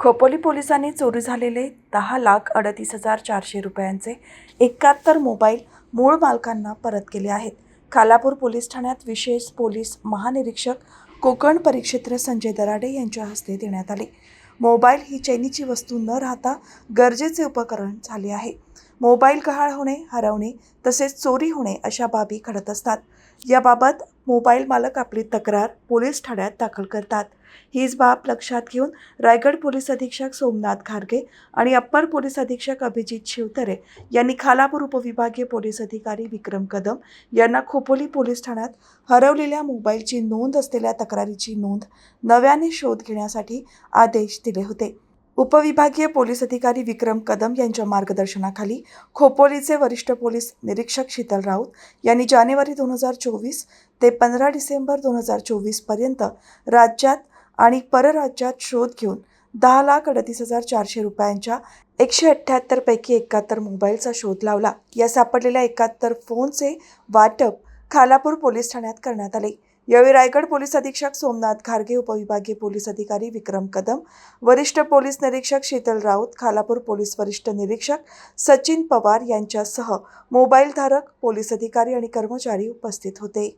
खोपोली पोलिसांनी चोरी झालेले 10,38,400 रुपयांचे 71 मोबाईल मूळ मालकांना परत केले आहेत. खालापूर पोलीस ठाण्यात विशेष पोलीस महानिरीक्षक कोकण परिक्षेत्र संजय दराडे यांच्या हस्ते देण्यात आले. मोबाईल ही चैनीची वस्तू न राहता गरजेचे उपकरण झाले आहे. मोबाईल गहाळ होणे, हरवणे तसेच चोरी होणे अशा बाबी घडत असतात. याबाबत मोबाईल मालक आपली तक्रार पोलीस ठाण्यात दाखल करतात. हीच बाब लक्षात घेऊन रायगड पोलीस अधीक्षक सोमनाथ घारगे आणि अप्पर पोलीस अधीक्षक अभिजित शिवतरे यांनी खालापूर उपविभागीय पोलीस अधिकारी विक्रम कदम यांना खोपोली पोलीस ठाण्यात हरवलेल्या मोबाईलची नोंद असलेल्या तक्रारीची नोंद नव्याने शोध घेण्यासाठी आदेश दिले होते. उपविभागीय पोलीस अधिकारी विक्रम कदम यांच्या मार्गदर्शनाखाली खोपोलीचे वरिष्ठ पोलीस निरीक्षक शीतल राऊत यांनी जानेवारी 2024 ते 15 डिसेंबर 2024 पर्यंत राज्यात आणि परराज्यात शोध घेऊन 10,38,400 रुपयांच्या 178 पैकी 71 मोबाईलचा शोध लावला. या सापडलेल्या 71 फोनचे वाटप खालापूर पोलीस ठाण्यात करण्यात आले. यावेळी रायगड पोलीस अधीक्षक सोमनाथ घारगे, उपविभागीय पोलीस अधिकारी विक्रम कदम, वरिष्ठ पोलीस निरीक्षक शीतल राऊत, खालापूर पोलीस वरिष्ठ निरीक्षक सचिन पवार यांच्यासह मोबाईल धारक, पोलीस अधिकारी आणि कर्मचारी उपस्थित होते.